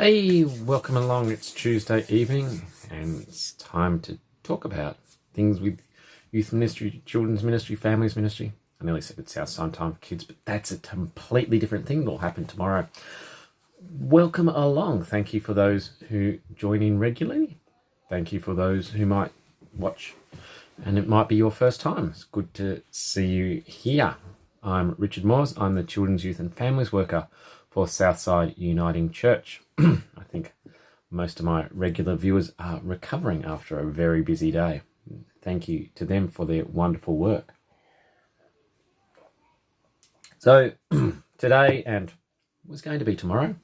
Hey, welcome along. It's Tuesday evening and it's time to talk about things with youth ministry, children's ministry, families ministry. I nearly said it's Southside time for kids, but that's a completely different thing that will happen tomorrow. Welcome along. Thank you for those who join in regularly. Thank you for those who might watch and it might be your first time. It's good to see you here. I'm Richard Moores. I'm the Children's, Youth and Families Worker for Southside Uniting Church. I think most of my regular viewers are recovering after a very busy day. Thank you to them for their wonderful work. So today, and was going to be tomorrow,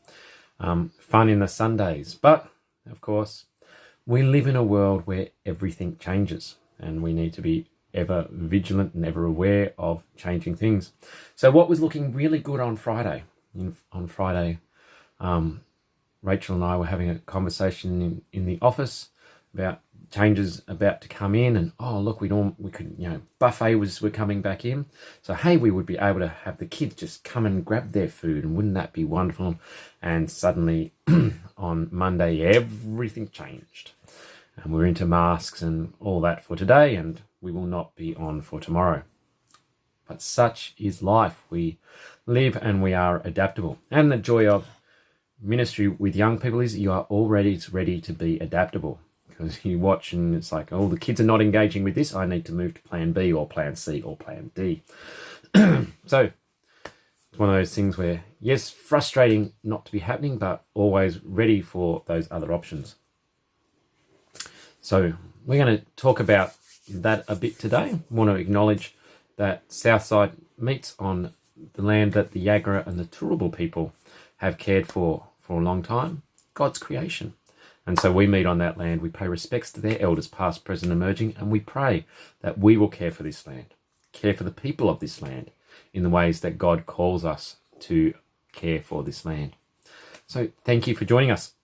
fun in the Sundays. But, of course, we live in a world where everything changes and we need to be ever vigilant and ever aware of changing things. So what was looking really good on Friday? On Friday, Rachel and I were having a conversation in the office about changes about to come in, and look, we could, buffet were coming back in, so hey, we would be able to have the kids just come and grab their food, and wouldn't that be wonderful? And suddenly on Monday everything changed, and we're into masks and all that for today, and we will not be on for tomorrow. But such is life. We live and we are adaptable. And the joy of ministry with young people is you are already ready to be adaptable. Because you watch and it's like, the kids are not engaging with this. I need to move to plan B or plan C or plan D. So it's one of those things where, yes, frustrating not to be happening, but always ready for those other options. So we're going to talk about that a bit today. I want to acknowledge that Southside meets on the land that the Yagara and the Turrbal people have cared for a long time, God's creation. And so we meet on that land, we pay respects to their elders, past, present, emerging, and we pray that we will care for this land, care for the people of this land in the ways that God calls us to care for this land. So thank you for joining us.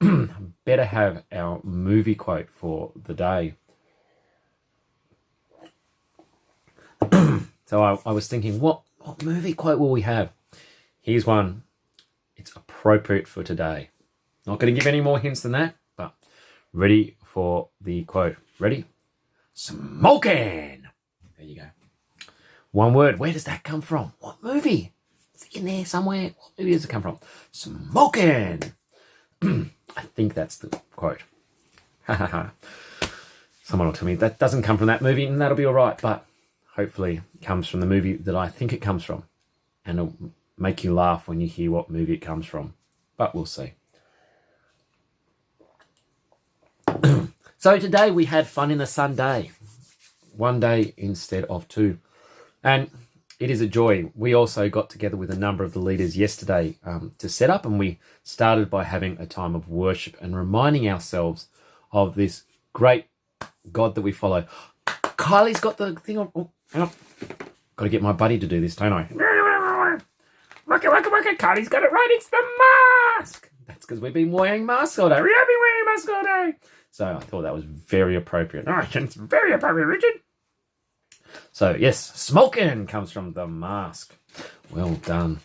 Better have our movie quote for the day. So I was thinking, what movie quote will we have? Here's one. It's appropriate for today. Not going to give any more hints than that, but ready for the quote. Ready? Smoking! There you go. One word. Where does that come from? What movie? Is it in there somewhere? What movie does it come from? Smoking! I think that's the quote. Someone will tell me that doesn't come from that movie, and that'll be all right, but hopefully it comes from the movie that I think it comes from. And it'll make you laugh when you hear what movie it comes from. But we'll see. So today we had fun in the Sunday. One day instead of two. And it is a joy. We also got together with a number of the leaders yesterday to set up. And we started by having a time of worship and reminding ourselves of this great God that we follow. Kylie's got the thing on. Got to get my buddy to do this, don't I? Work it. Kylie's got it right. It's the mask. That's because we've been wearing masks all day. We have been wearing masks all day. So I thought that was very appropriate. All right, it's very appropriate, Richard. So yes, smoking comes from the mask. Well done.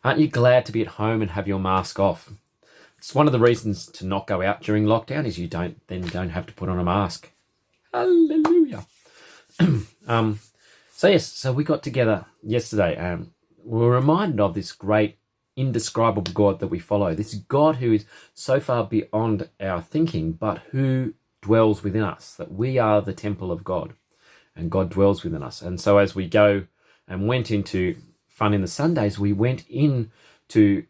Aren't you glad to be at home and have your mask off? It's one of the reasons to not go out during lockdown is you don't have to put on a mask. Hallelujah. So we got together yesterday and we were reminded of this great indescribable God that we follow. This God who is so far beyond our thinking, but who dwells within us, that we are the temple of God and God dwells within us. And so as we go and went into fun in the Sundays, we went in to,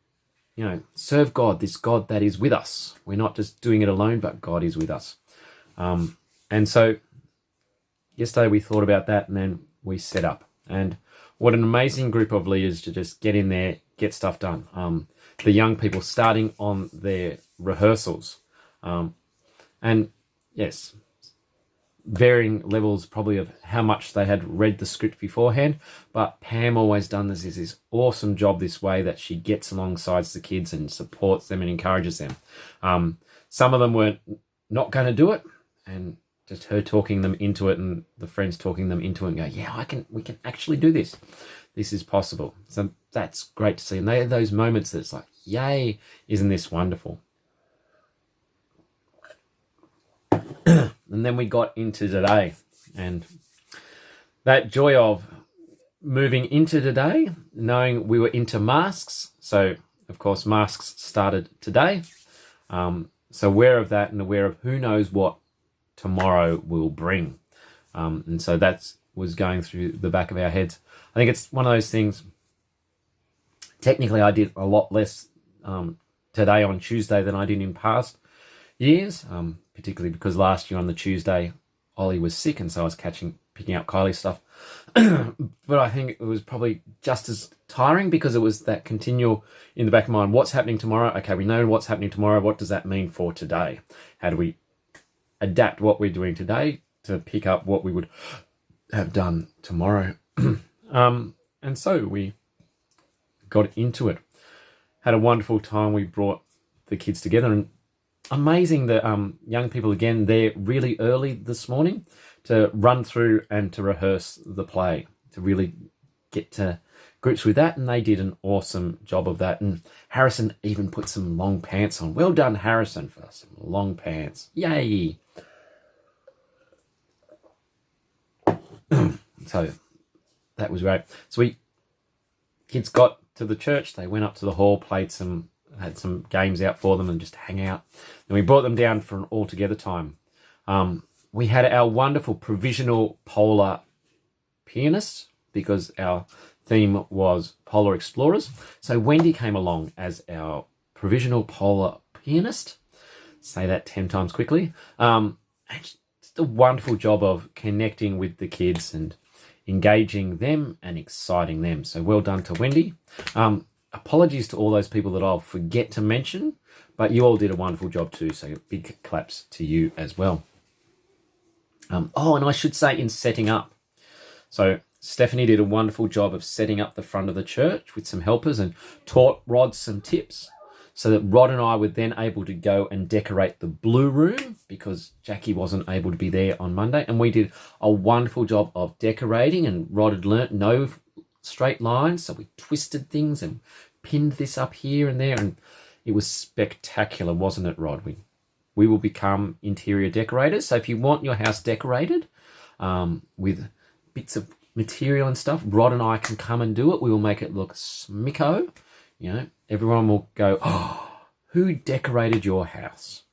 serve God, this God that is with us. We're not just doing it alone, but God is with us. And so yesterday we thought about that and then we set up. And what an amazing group of leaders to just get in there, get stuff done. The young people starting on their rehearsals. And yes, varying levels probably of how much they had read the script beforehand. But Pam always done this awesome job this way that she gets alongside the kids and supports them and encourages them. Some of them weren't not going to do it, and just her talking them into it and the friends talking them into it and go, yeah, we can actually do this. This is possible. So that's great to see. And they are those moments that it's like, Yay, isn't this wonderful? And then we got into today, and that joy of moving into today, knowing we were into masks. So, of course, masks started today. So aware of that and aware of who knows what tomorrow will bring. And so that was going through the back of our heads. I think it's one of those things. Technically, I did a lot less today on Tuesday than I did in past years, particularly because last year on the Tuesday, Ollie was sick, and so I was picking up Kylie's stuff. But I think it was probably just as tiring because it was that continual in the back of my mind, what's happening tomorrow? Okay, we know what's happening tomorrow. What does that mean for today? How do we adapt what we're doing today to pick up what we would have done tomorrow? And so we got into it. Had a wonderful time. We brought the kids together, and amazing that young people, again, they're really early this morning to run through and to rehearse the play, to really get to grips with that, and they did an awesome job of that. And Harrison even put some long pants on. Well done, Harrison, for some long pants. Yay! So that was great. So kids got to the church, they went up to the hall, had some games out for them and just hang out. Then we brought them down for an all-together time. We had our wonderful provisional polar pianist because our theme was polar explorers. So Wendy came along as our provisional polar pianist. Say that 10 times quickly. And just a wonderful job of connecting with the kids and engaging them and exciting them. So well done to Wendy. Apologies to all those people that I'll forget to mention, but you all did a wonderful job too. So big claps to you as well. And I should say in setting up. So Stephanie did a wonderful job of setting up the front of the church with some helpers and taught Rod some tips so that Rod and I were then able to go and decorate the blue room because Jackie wasn't able to be there on Monday. And we did a wonderful job of decorating, and Rod had learnt no straight lines. So we twisted things and pinned this up here and there. And it was spectacular, wasn't it, Rod? We will become interior decorators. So if you want your house decorated with bits of material and stuff, Rod and I can come and do it. We will make it look smicko. You know, everyone will go, oh, who decorated your house?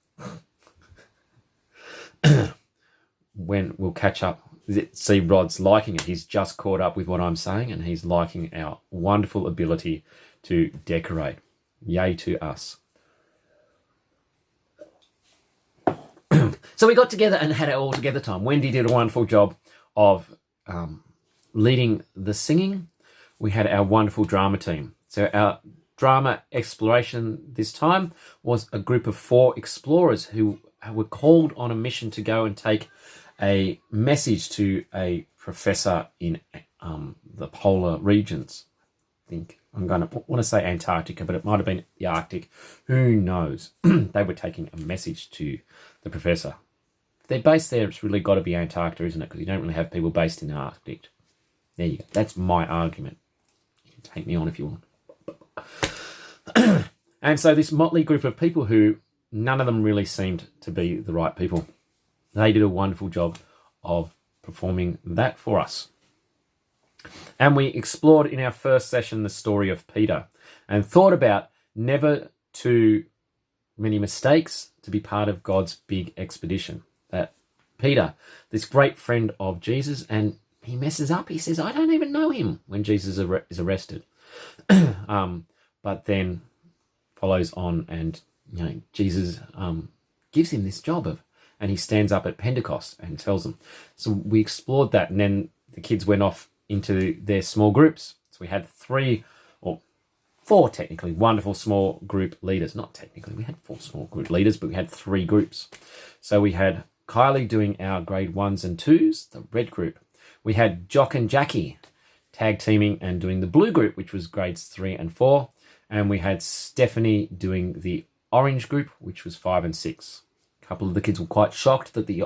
When we'll catch up, see Rod's liking it. He's just caught up with what I'm saying, and he's liking our wonderful ability to decorate. Yay to us. So we got together and had it all together time. Wendy did a wonderful job of leading the singing. We had our wonderful drama team. So our drama exploration this time was a group of 4 explorers who were called on a mission to go and take a message to a professor in the polar regions. I think I'm going to want to say Antarctica, but it might have been the Arctic. Who knows? They were taking a message to the professor. If they're based there, it's really got to be Antarctica, isn't it? Because you don't really have people based in the Arctic. There you go. That's my argument. You can take me on if you want. And so this motley group of people who none of them really seemed to be the right people, they did a wonderful job of performing that for us. And we explored in our first session the story of Peter and thought about never too many mistakes to be part of God's big expedition. That Peter, this great friend of Jesus, and he messes up. He says, I don't even know him when Jesus is arrested. But then follows on, and Jesus gives him this job and he stands up at Pentecost and tells them. So we explored that, and then the kids went off into their small groups. So we had 3 or 4 technically wonderful small group leaders. Not technically, we had 4 small group leaders, but we had 3 groups. So we had Kylie doing our grade 1s and 2s, the red group. We had Jock and Jackie tag teaming and doing the blue group, which was grades 3 and 4. And we had Stephanie doing the orange group, which was 5 and 6. A couple of the kids were quite shocked that the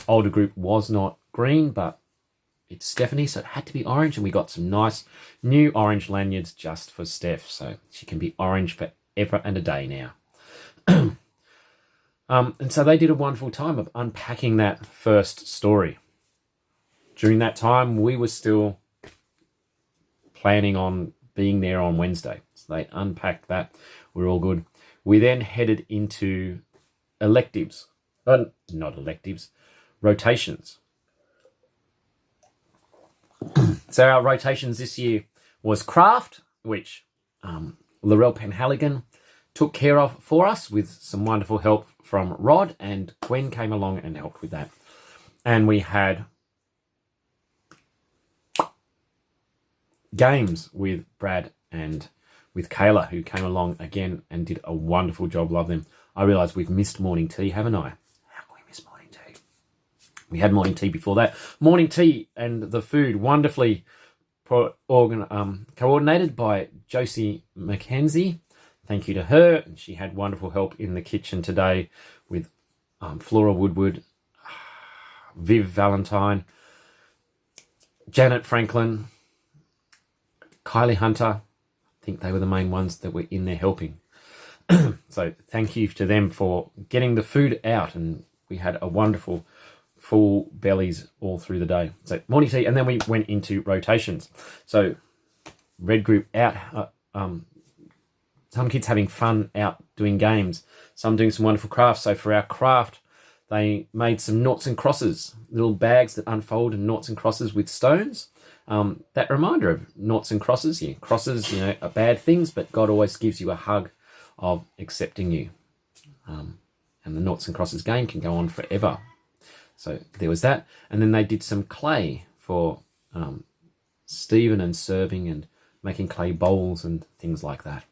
older group was not green, but it's Stephanie, so it had to be orange. And we got some nice new orange lanyards just for Steph, so she can be orange forever and a day now. And so they did a wonderful time of unpacking that first story. During that time, we were still planning on being there on Wednesday. So they unpacked that. We're all good. We then headed into electives. Not electives, rotations. So our rotations this year was craft, which Laurel Penhaligon took care of for us with some wonderful help from Rod, and Gwen came along and helped with that. And we had games with Brad and with Kayla, who came along again and did a wonderful job. Love them. I realise we've missed morning tea, haven't I? How can we miss morning tea? We had morning tea before that. Morning tea and the food wonderfully coordinated by Josie McKenzie. Thank you to her. And she had wonderful help in the kitchen today with Flora Woodward, Viv Valentine, Janet Franklin, Kylie Hunter. I think they were the main ones that were in there helping. So thank you to them for getting the food out, and we had a wonderful full bellies all through the day. So morning tea, and then we went into rotations. So red group out, some kids having fun out doing games, some doing some wonderful crafts. So for our craft, they made some noughts and crosses, little bags that unfold and noughts and crosses with stones. That reminder of noughts and crosses. Yeah, crosses, are bad things, but God always gives you a hug of accepting you. And the noughts and crosses game can go on forever. So there was that. And then they did some clay for Stephen, and serving and making clay bowls and things like that.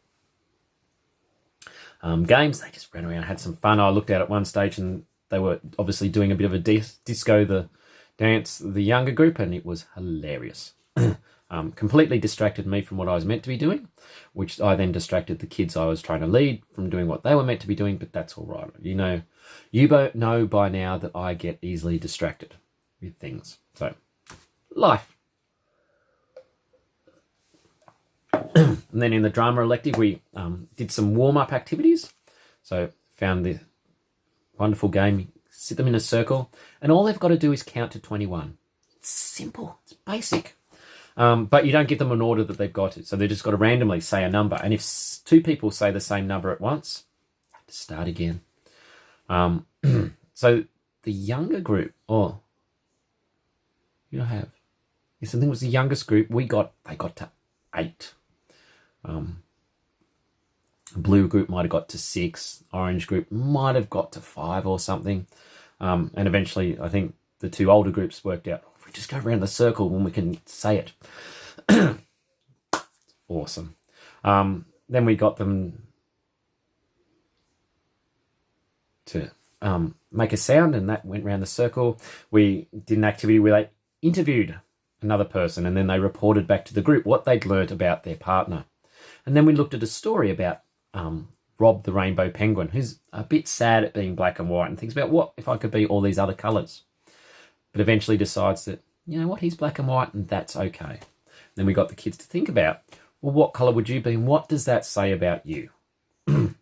Games, they just ran around, had some fun. I looked out at one stage and they were obviously doing a bit of a disco, the dance, the younger group, and it was hilarious. Completely distracted me from what I was meant to be doing, which I then distracted the kids I was trying to lead from doing what they were meant to be doing, but that's all right. You both know by now that I get easily distracted with things. So, life. And then in the drama elective, we did some warm-up activities. So found the wonderful game, sit them in a circle, and all they've got to do is count to 21. It's simple, it's basic. But you don't give them an order that they've got it. So they've just got to randomly say a number. And if two people say the same number at once, you have to start again. So the younger group, I think it was the youngest group, they got to 8. Blue group might have got to 6. Orange group might have got to 5 or something. And eventually, I think the 2 older groups worked out, if we just go around the circle when we can say it. Awesome. Then we got them to make a sound, and that went around the circle. We did an activity where they interviewed another person, and then they reported back to the group what they'd learnt about their partner. And then we looked at a story about Rob the rainbow penguin, who's a bit sad at being black and white and thinks about what if I could be all these other colours. But eventually decides that, he's black and white and that's okay. Then we got the kids to think about, well, what colour would you be and what does that say about you? And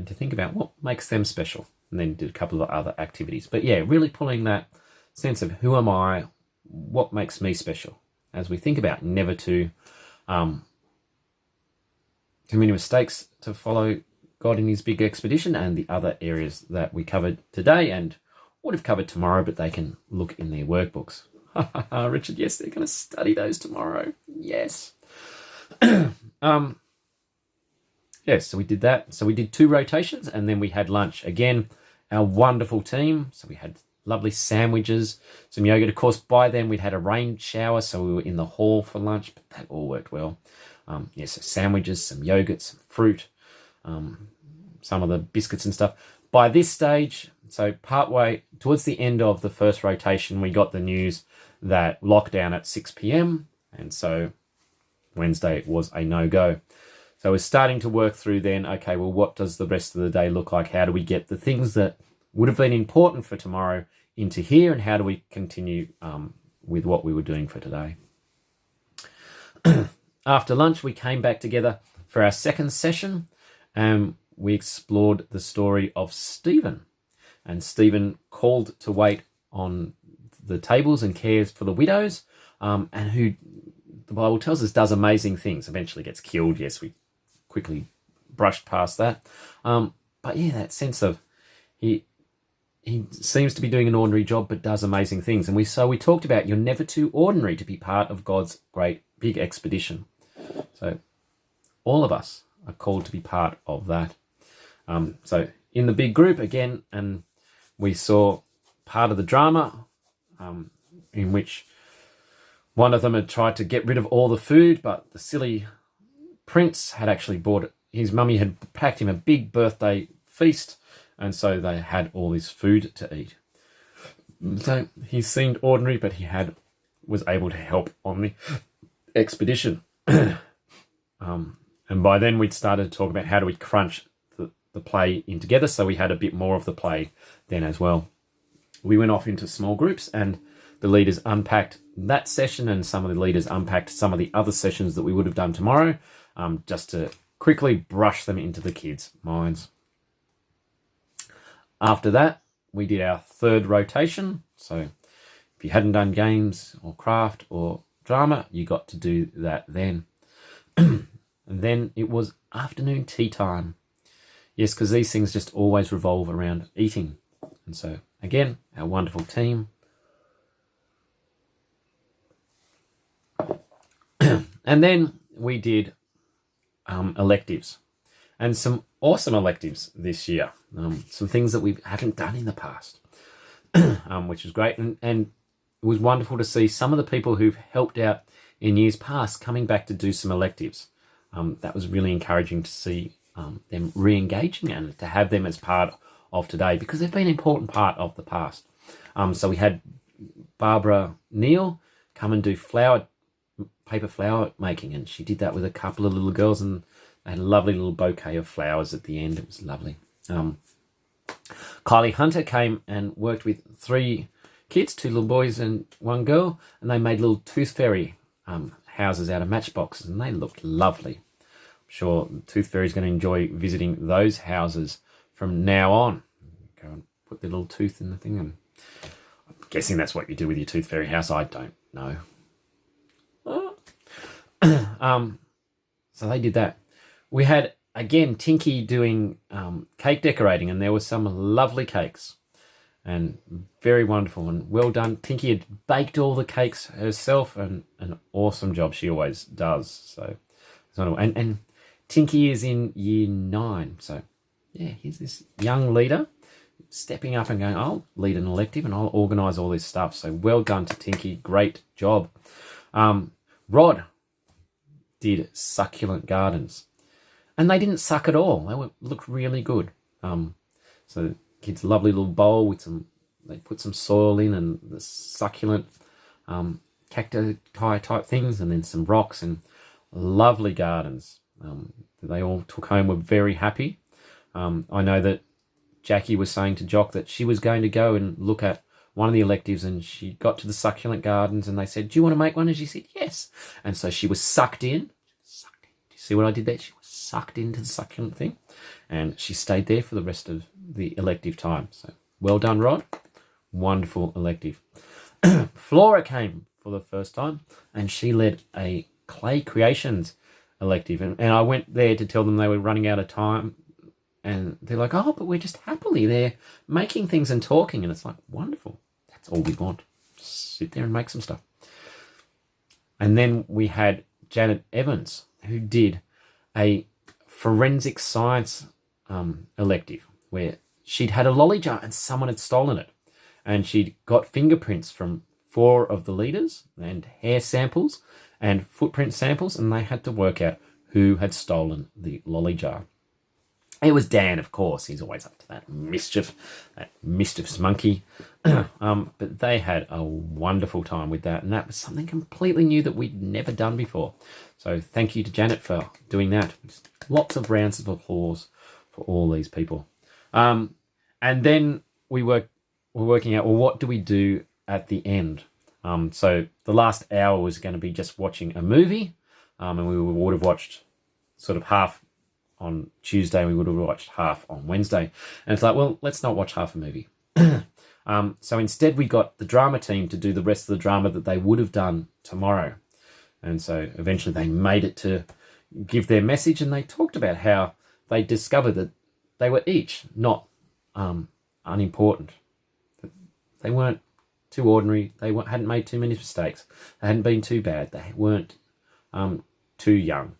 to think about what makes them special. And then did a couple of other activities. But yeah, really pulling that sense of who am I, what makes me special, as we think about never to too many mistakes to follow God in his big expedition, and the other areas that we covered today and would have covered tomorrow, but they can look in their workbooks. Richard, yes, they're going to study those tomorrow. Yes. Yes, so we did that. So we did 2 rotations, and then we had lunch. Again, our wonderful team. So we had lovely sandwiches, some yogurt. Of course, by then we'd had a rain shower, so we were in the hall for lunch, but that all worked well. So sandwiches, some yogurt, some fruit, some of the biscuits and stuff. By this stage, so partway towards the end of the first rotation, we got the news that lockdown at 6 p.m. And so Wednesday was a no-go. So we're starting to work through then, okay, well, what does the rest of the day look like? How do we get the things that would have been important for tomorrow into here, and how do we continue with what we were doing for today? After lunch, we came back together for our second session, and we explored the story of Stephen. And Stephen called to wait on the tables and cares for the widows, and who the Bible tells us does amazing things. Eventually gets killed. Yes, we quickly brushed past that. But yeah, that sense of he seems to be doing an ordinary job, but does amazing things. And we talked about you're never too ordinary to be part of God's great big expedition. So all of us are called to be part of that. So in the big group again, and we saw part of the drama in which one of them had tried to get rid of all the food, but the silly prince had actually bought it. His mummy had packed him a big birthday feast, and so they had all this food to eat. So he seemed ordinary, but he was able to help on the expedition. And by then we'd started to talk about how do we crunch the play in together, so we had a bit more of the play then as well. We went off into small groups, and the leaders unpacked that session, and some of the leaders unpacked some of the other sessions that we would have done tomorrow, just to quickly brush them into the kids' minds. After that, we did our third rotation. So if you hadn't done games or craft or drama, you got to do that then. And then it was afternoon tea time. Yes, because these things just always revolve around eating. And so, again, our wonderful team. And then we did electives. And some awesome electives this year. Some things that we haven't done in the past, which was great. And it was wonderful to see some of the people who've helped out in years past coming back to do some electives. That was really encouraging to see them re-engaging and to have them as part of today, because they've been an important part of the past. So we had Barbara Neal come and do paper flower making, and she did that with a couple of little girls, and they had a lovely little bouquet of flowers at the end. It was lovely. Kylie Hunter came and worked with 3 kids, 2 little boys and 1 girl, and they made little tooth fairy houses out of matchboxes, and they looked lovely. I'm sure the tooth fairy is going to enjoy visiting those houses from now on. Go and put the little tooth in the thing, and I'm guessing that's what you do with your tooth fairy house. I don't know. So they did that. We had, again, Tinky doing cake decorating, and there were some lovely cakes and very wonderful and well done. Tinky had baked all the cakes herself, and an awesome job. She always does. So, and Tinky is in year 9. So, yeah, he's this young leader stepping up and going, I'll lead an elective and I'll organise all this stuff. So well done to Tinky. Great job. Rod did succulent gardens. And they didn't suck at all. They looked really good. So kids' lovely little bowl with they put some soil in and the succulent cacti type things, and then some rocks, and lovely gardens. They all took home, were very happy. I know that Jackie was saying to Jock that she was going to go and look at one of the electives, and she got to the succulent gardens and they said, do you want to make one? And she said, yes. And so she was sucked in. Do you see what I did there? She was sucked into the succulent thing, and she stayed there for the rest of the elective time. So well done, Rod. Wonderful elective. Flora came for the first time, and she led a clay creations elective. And I went there to tell them they were running out of time. And they're like, oh, but we're just happily there making things and talking. And it's like, wonderful. That's all we want. Just sit there and make some stuff. And then we had Janet Evans, who did a forensic science elective where she'd had a lolly jar and someone had stolen it. And she'd got fingerprints from 4 of the leaders and hair samples and footprint samples, and they had to work out who had stolen the lolly jar. It was Dan, of course. He's always up to that mischievous monkey. But they had a wonderful time with that, and that was something completely new that we'd never done before. So thank you to Janet for doing that. Lots of rounds of applause for all these people. And then we're working out, well, what do we do at the end? So the last hour was going to be just watching a movie, and we would have watched sort of half on Tuesday, and we would have watched half on Wednesday. And it's like, well, let's not watch half a movie. So instead we got the drama team to do the rest of the drama that they would have done tomorrow. And so eventually they made it to give their message, and they talked about how they discovered that they were each not unimportant. They weren't too ordinary. They hadn't made too many mistakes. They hadn't been too bad. They weren't too young.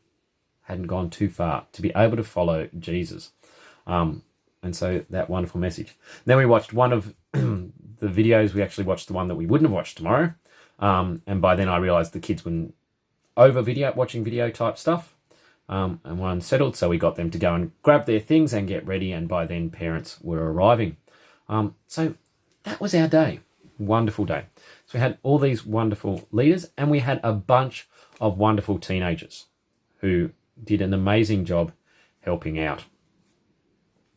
Hadn't gone too far to be able to follow Jesus. And so that wonderful message. Then we watched one of the videos. We actually watched the one that we wouldn't have watched tomorrow. And by then I realised the kids were watching video type stuff. And were unsettled. So we got them to go and grab their things and get ready. And by then parents were arriving. So that was our day. Wonderful day. So we had all these wonderful leaders, and we had a bunch of wonderful teenagers who did an amazing job helping out.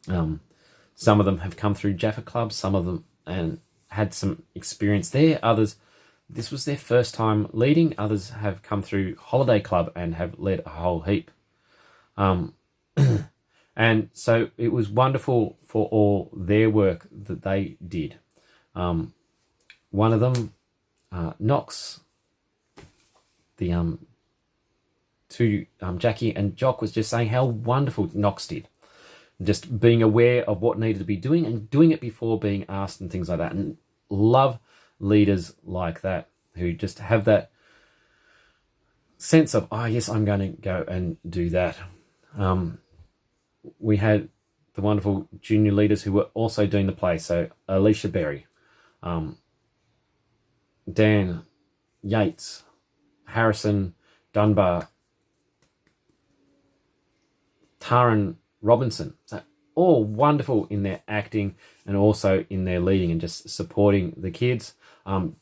Some of them have come through Jaffa Club, some of them and had some experience there. Others, this was their first time leading. Others have come through Holiday Club and have led a whole heap. And so it was wonderful for all their work that they did. One of them, Knox, to Jackie and Jock was just saying how wonderful Knox did. Just being aware of what needed to be doing and doing it before being asked and things like that. And love leaders like that who just have that sense of, oh, yes, I'm going to go and do that. We had the wonderful junior leaders who were also doing the play. So Alicia Berry, Dan Yates, Harrison Dunbar, Taran Robinson. So all wonderful in their acting and also in their leading and just supporting the kids.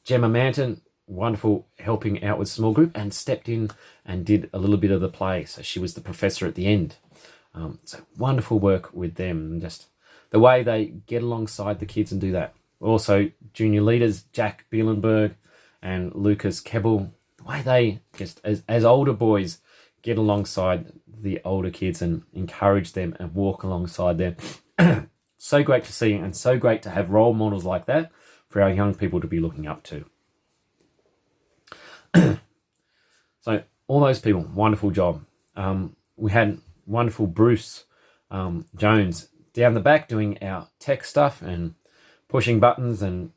Gemma Manton, wonderful helping out with small group, and stepped in and did a little bit of the play. So she was the professor at the end. So wonderful work with them, and just the way they get alongside the kids and do that. Also junior leaders, Jack Bielenberg and Lucas Kebbel, the way they just as older boys get alongside the older kids and encourage them and walk alongside them. So great to see, and so great to have role models like that for our young people to be looking up to. So all those people, wonderful job. We had wonderful Bruce Jones down the back doing our tech stuff and pushing buttons and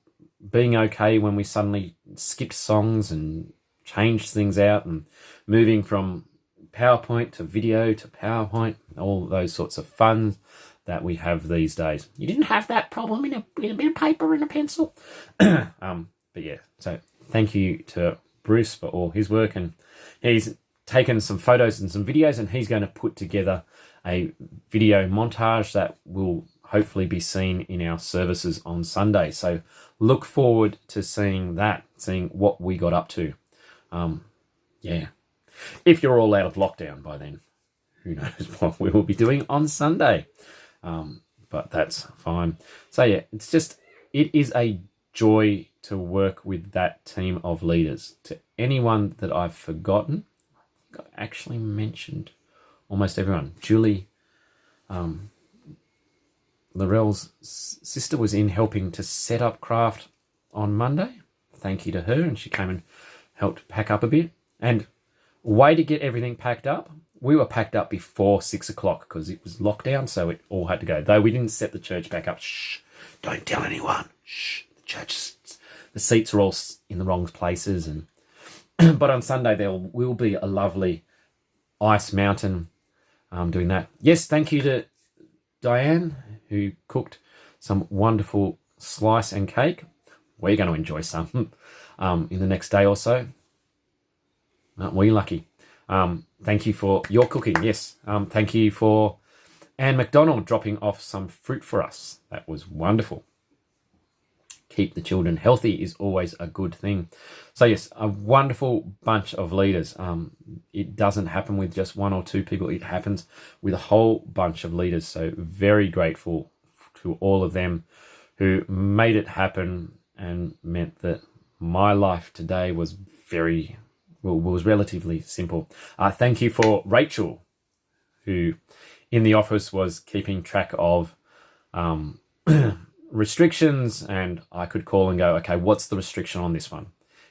being okay when we suddenly skipped songs and changed things out and moving from PowerPoint to video to PowerPoint, all those sorts of fun that we have these days. You didn't have that problem in a bit of paper and a pencil. But yeah, so thank you to Bruce for all his work, and he's taken some photos and some videos, and he's going to put together a video montage that will hopefully be seen in our services on Sunday. So look forward to seeing that, seeing what we got up to. Yeah. If you're all out of lockdown by then, who knows what we will be doing on Sunday. But that's fine. So yeah, it is a joy to work with that team of leaders. To anyone that I've forgotten, I think I actually mentioned almost everyone. Julie, Laurel's sister, was in helping to set up craft on Monday. Thank you to her, and she came and helped pack up a bit. And way to get everything packed up. We were packed up before 6 o'clock because it was lockdown, so it all had to go. Though we didn't set the church back up. Shh, don't tell anyone. Shh, the seats are all in the wrong places. And but on Sunday there will be a lovely ice mountain doing that. Yes, thank you to Diane, who cooked some wonderful slice and cake. We're going to enjoy some in the next day or so. Aren't we lucky? Thank you for your cooking. Yes. Thank you for Anne McDonald dropping off some fruit for us. That was wonderful. Keep the children healthy is always a good thing. So yes, a wonderful bunch of leaders. It doesn't happen with just one or two people. It happens with a whole bunch of leaders. So very grateful to all of them who made it happen and meant that my life today was was relatively simple. Thank you for Rachel, who in the office was keeping track of restrictions, and I could call and go, okay, what's the restriction on this one?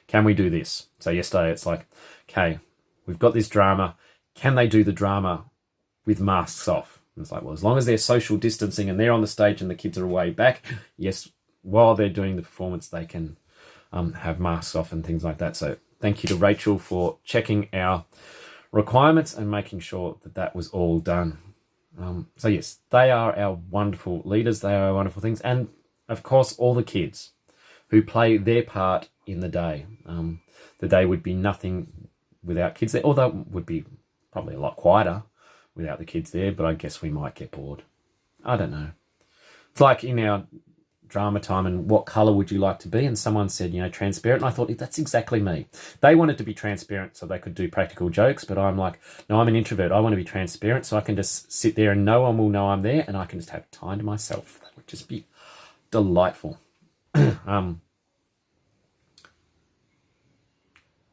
Can we do this? So yesterday it's like, okay, we've got this drama. Can they do the drama with masks off? And it's like, well, as long as they're social distancing and they're on the stage and the kids are way back, yes, while they're doing the performance, they can have masks off and things like that. So thank you to Rachel for checking our requirements and making sure that that was all done. So yes, they are our wonderful leaders. They are our wonderful things. And of course, all the kids who play their part in the day. The day would be nothing without kids there, although it would be probably a lot quieter without the kids there, but I guess we might get bored. I don't know. It's like in our drama time, and what colour would you like to be? And someone said, transparent. And I thought, that's exactly me. They wanted to be transparent so they could do practical jokes, but I'm like, no, I'm an introvert. I want to be transparent so I can just sit there and no one will know I'm there and I can just have time to myself. That would just be delightful.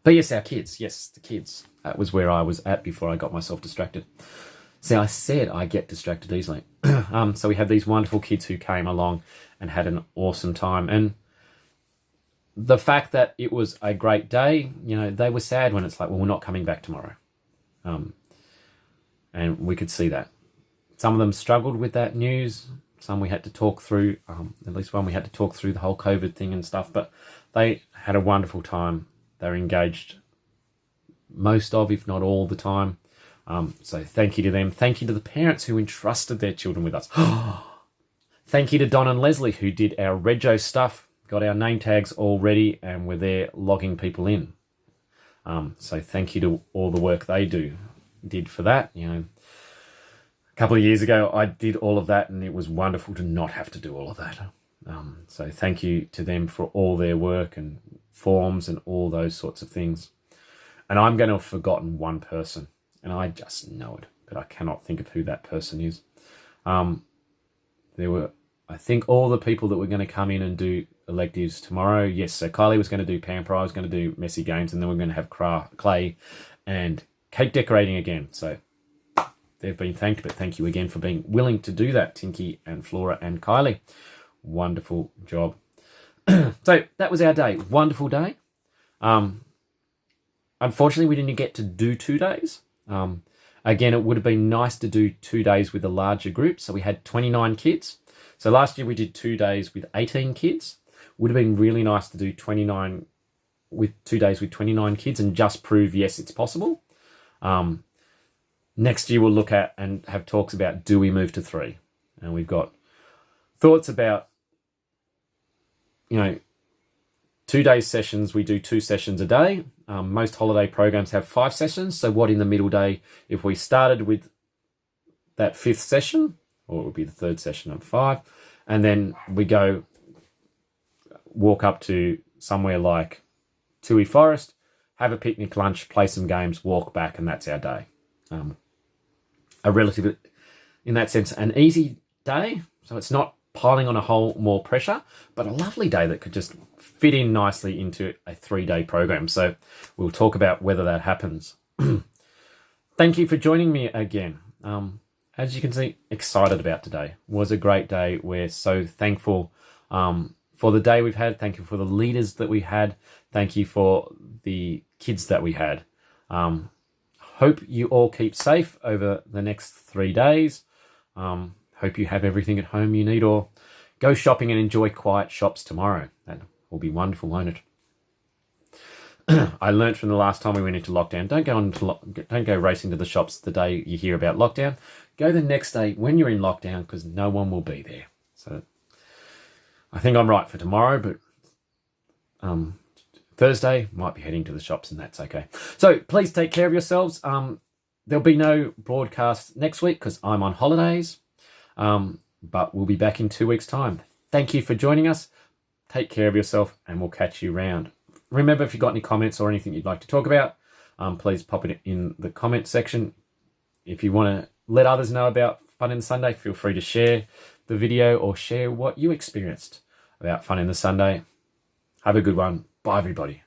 But yes, our kids. Yes, the kids. That was where I was at before I got myself distracted. See, I said I get distracted easily. So we have these wonderful kids who came along and had an awesome time. And the fact that it was a great day, they were sad when it's like, well, we're not coming back tomorrow. And we could see that. Some of them struggled with that news. Some we had to talk through, at least one we had to talk through the whole COVID thing and stuff. But they had a wonderful time. They were engaged most of, if not all the time. So thank you to them. Thank you to the parents who entrusted their children with us. Thank you to Don and Leslie who did our rego stuff, got our name tags all ready, and were there logging people in. So thank you to all the work they did for that. A couple of years ago, I did all of that, and it was wonderful to not have to do all of that. So thank you to them for all their work and forms and all those sorts of things. And I'm going to have forgotten one person, and I just know it, but I cannot think of who that person is. There were, I think, all the people that were going to come in and do electives tomorrow. Yes, so Kylie was going to do Pamper, I was going to do Messy Games, and then we're going to have clay and cake decorating again. So they've been thanked, but thank you again for being willing to do that, Tinky and Flora and Kylie. Wonderful job. So that was our day. Wonderful day. Unfortunately, we didn't get to do 2 days. Again, it would have been nice to do 2 days with a larger group. So we had 29 kids. So last year we did 2 days with 18 kids. Would have been really nice to do 29 with 2 days with 29 kids and just prove, yes, it's possible. Next year we'll look at and have talks about, do we move to 3? And we've got thoughts about, 2 day sessions. We do 2 sessions a day. Most holiday programs have 5 sessions. So what in the middle day, if we started with that 5th session, or it would be the 3rd session of 5, and then we go walk up to somewhere like Toohey Forest, have a picnic lunch, play some games, walk back, and that's our day. A relatively, in that sense, an easy day. So it's not piling on a whole more pressure, but a lovely day that could just fit in nicely into a 3-day program. So we'll talk about whether that happens. Thank you for joining me again. As you can see, excited about today. It was a great day. We're so thankful for the day we've had. Thank you for the leaders that we had. Thank you for the kids that we had. Hope you all keep safe over the next 3 days. Hope you have everything at home you need, or go shopping and enjoy quiet shops tomorrow. That will be wonderful, won't it? I learned from the last time we went into lockdown, don't go racing to the shops the day you hear about lockdown. Go the next day when you're in lockdown, because no one will be there. So I think I'm right for tomorrow, but Thursday might be heading to the shops, and that's okay. So please take care of yourselves. There'll be no broadcast next week because I'm on holidays, but we'll be back in 2 weeks' time. Thank you for joining us. Take care of yourself, and we'll catch you round. Remember, if you've got any comments or anything you'd like to talk about, please pop it in the comment section. If you want to let others know about Fun in the Sunday, feel free to share the video or share what you experienced about Fun in the Sunday. Have a good one. Bye, everybody.